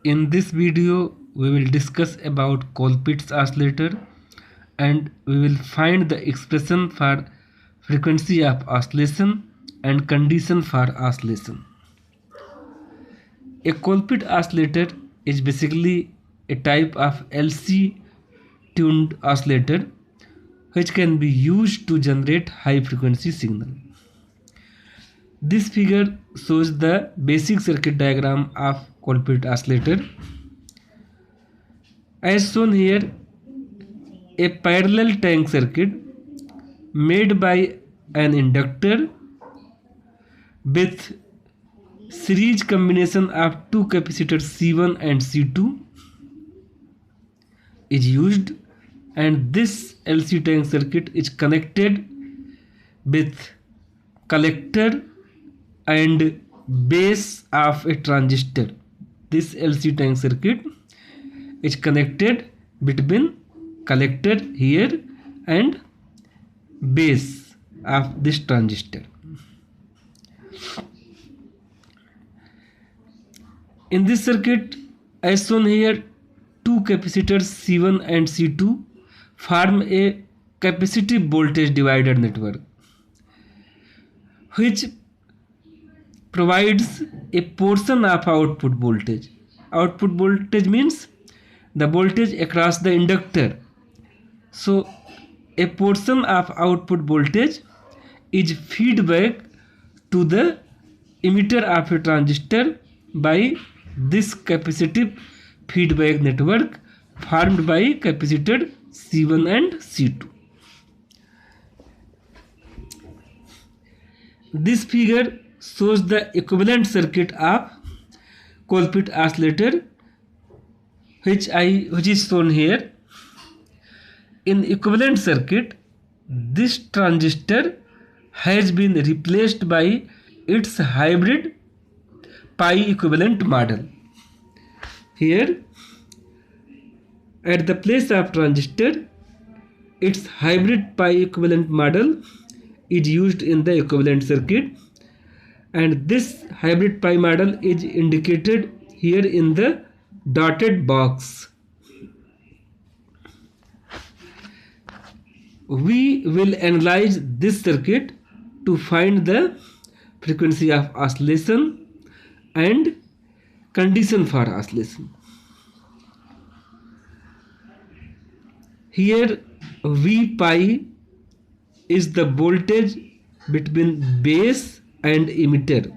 In this video, we will discuss about Colpitt's oscillator and we will find the expression for frequency of oscillation and condition for oscillation. A Colpitt oscillator is basically a type of LC tuned oscillator which can be used to generate high frequency signal. This figure shows the basic circuit diagram of Colpitt oscillator. As shown here, a parallel tank circuit made by an inductor with series combination of two capacitors C1 and C2 is used, and this LC tank circuit is connected with collector and base of a transistor. This LC tank circuit is connected between collector here and base of this transistor. In this circuit, as shown here, two capacitors C1 and C2 form a capacitive voltage divider network which provides a portion of output voltage. Output voltage means the voltage across the inductor. So a portion of output voltage is feedback to the emitter of a transistor by this capacitive feedback network formed by capacitor C1 and C2. This figure shows the equivalent circuit of Colpitt oscillator which is shown here. In equivalent circuit, this transistor has been replaced by its hybrid pi equivalent model. Here, at the place of transistor, its hybrid pi equivalent model is used in the equivalent circuit, and this hybrid pi model is indicated here in the dotted box. We will analyze this circuit to find the frequency of oscillation and condition for oscillation. Here V pi is the voltage between base and emitter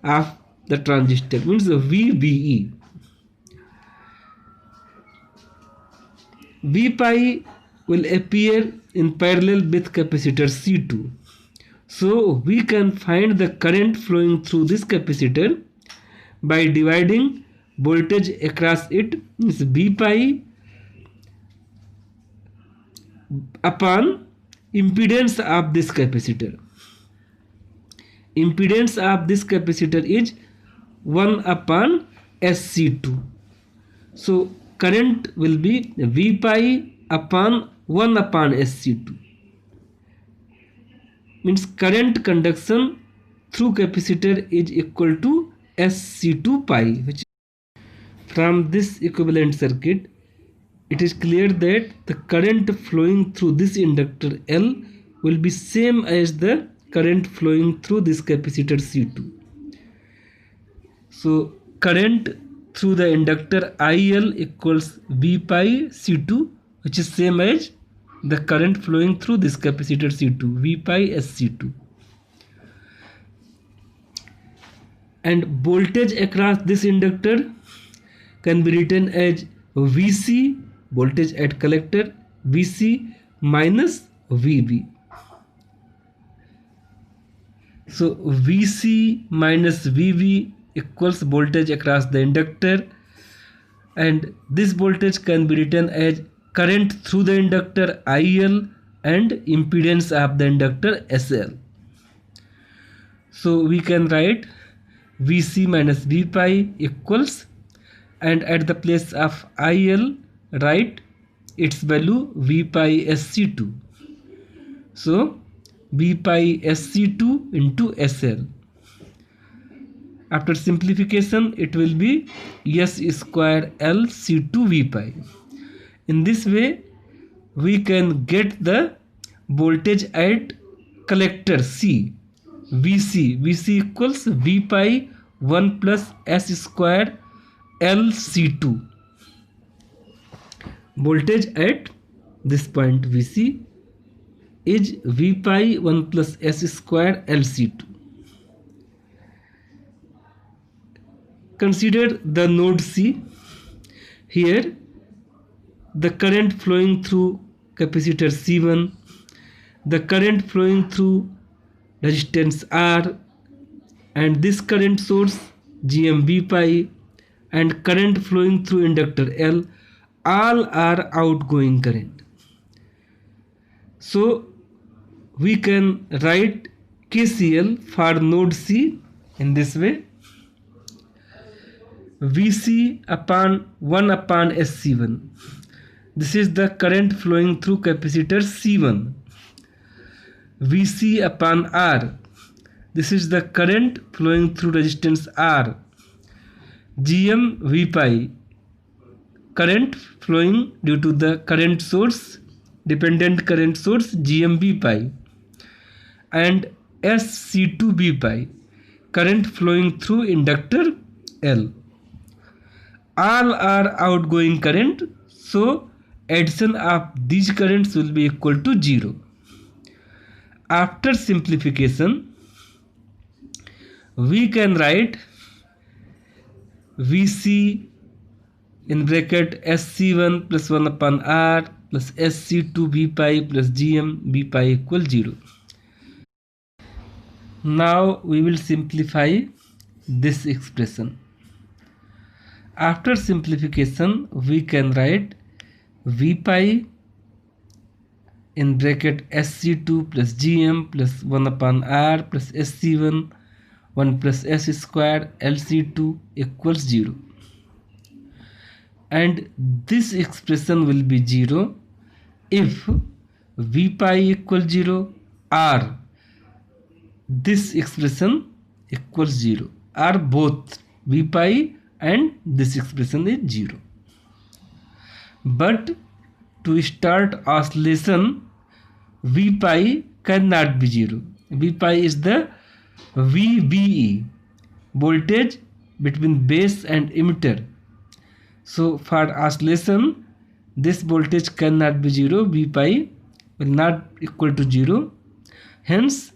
of the transistor, means VBE. V pi will appear in parallel with capacitor C2. So we can find the current flowing through this capacitor by dividing voltage across it, means V pi upon impedance of this capacitor. Impedance of this capacitor is 1 upon SC2. So current will be V pi upon 1 upon SC2. Means current conduction through capacitor is equal to SC2 pi. Which from this equivalent circuit, it is clear that the current flowing through this inductor L will be same as the current flowing through this capacitor C2. So current through the inductor IL equals V pi C2, which is same as the current flowing through this capacitor C2, V pi SC2. And voltage across this inductor can be written as VC, voltage at collector, VC minus VB. So VC minus VB equals voltage across the inductor, and this voltage can be written as current through the inductor IL and impedance of the inductor SL. So we can write VC minus V pi equals, and at the place of IL write its value V pi SC2. So V pi SC2 into SL. After simplification, it will be S square L C2 V pi. In this way, we can get the voltage at collector C, VC. VC equals V pi 1 plus S square L C2. Voltage at this point VC is V pi 1 plus S square L C2. Consider the node C. Here the current flowing through capacitor C1, the current flowing through resistance R, and this current source GMV pi, and current flowing through inductor L, all are outgoing current. So we can write KCL for node C in this way: VC upon 1 upon SC1. This is the current flowing through capacitor C1. VC upon R. This is the current flowing through resistance R. GM V pi. Current flowing due to the current source, dependent current source GMV pi. And SC2V pi. Current flowing through inductor L. All are outgoing current, so addition of these currents will be equal to 0. After simplification, we can write VC in bracket SC1 plus 1 upon R plus SC2 V pi plus GM V pi equal 0. Now we will simplify this expression. After simplification, we can write V pi in bracket SC2 plus GM plus 1 upon R plus SC1 1 plus S square LC2 equals 0. And this expression will be 0 if V pi equals 0 or this expression equals 0, or both V pi and this expression is 0. But to start oscillation, V pi cannot be 0. V pi is the VBE, voltage between base and emitter. So for oscillation, this voltage cannot be 0. V pi will not equal to 0. Hence,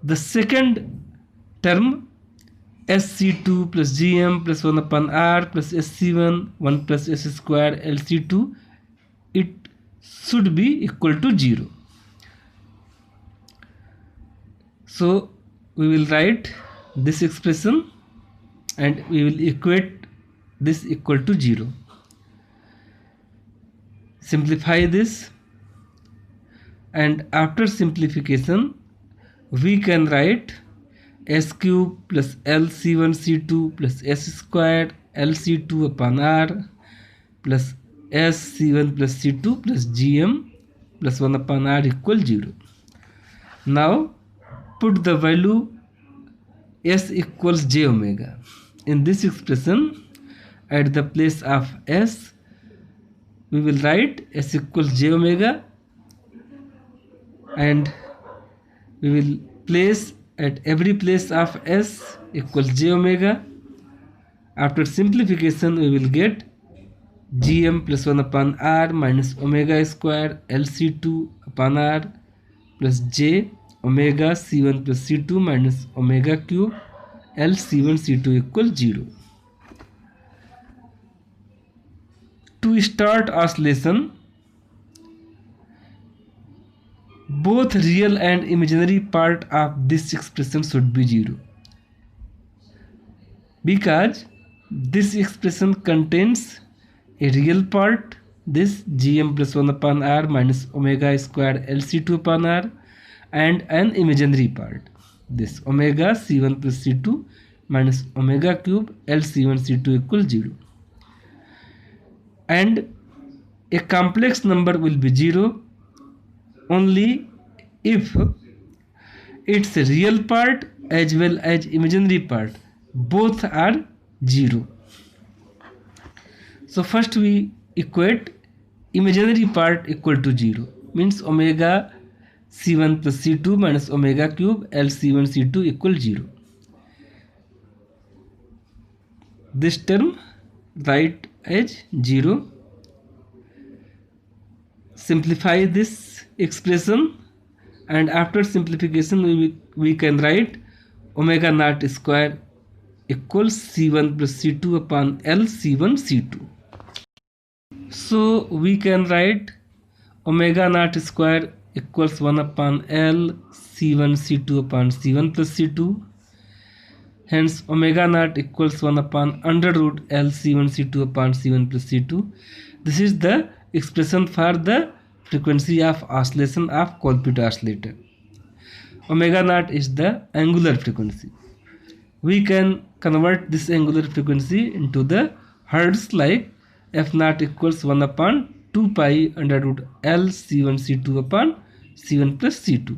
the second term SC2 plus GM plus 1 upon R plus SC1 1 plus S square LC2, it should be equal to 0. So we will write this expression and we will equate this equal to 0. Simplify this, and after simplification we can write S cube plus LC1 C2 plus S square LC2 upon R plus S C1 plus C2 plus GM plus 1 upon R equal 0. Now put the value S equals j omega in this expression. At the place of S, we will write S equals j omega, and we will place at every place of S equals j omega. After simplification, we will get Gm plus 1 upon R minus omega square LC2 upon R plus j omega C1 plus C2 minus omega cube LC1 C2 equals 0. To start oscillation, both real and imaginary part of this expression should be 0, because this expression contains a real part, this Gm plus 1 upon R minus omega square LC2 upon R, and an imaginary part, this omega C1 plus C2 minus omega cube LC1 C2 equals 0. And a complex number will be 0 only if its real part as well as imaginary part both are 0. So first we equate imaginary part equal to 0, means omega c1 plus c2 minus omega cube L c1 c2 equal 0. This term write as 0. Simplify this expression, and after simplification we can write omega naught square equals c1 plus c2 upon L c1 c2. So we can write omega naught square equals 1 upon L c1 c2 upon c1 plus c2. Hence omega naught equals 1 upon under root L c1 c2 upon c1 plus c2. This is the expression for the frequency of oscillation of Colpitts oscillator. Omega naught is the angular frequency. We can convert this angular frequency into the hertz, like f naught equals 1 upon 2 pi under root L c1 c2 upon c1 plus c2.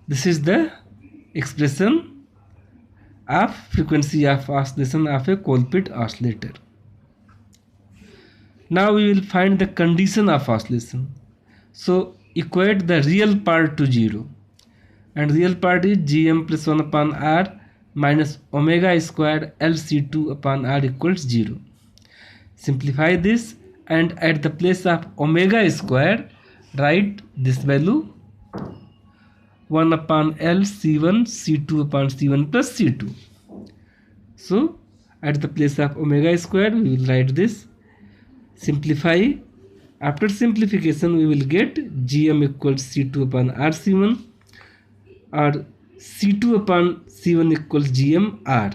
This is the expression of frequency of oscillation of a Colpitts oscillator. Now we will find the condition of oscillation. So equate the real part to 0, and real part is Gm plus 1 upon R minus omega square Lc2 upon R equals 0. Simplify this, and at the place of omega square write this value 1 upon L c1 c2 upon c1 plus c2. So at the place of omega square we will write this. Simplify. After simplification we will get Gm equals c2 upon rc1, or c2 upon c1 equals Gm r.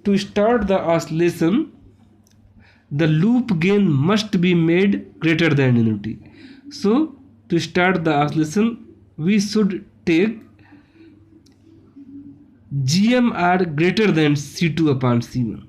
To start the oscillation, the loop gain must be made greater than unity. So to start the oscillation we should take GMR greater than C2 upon C1.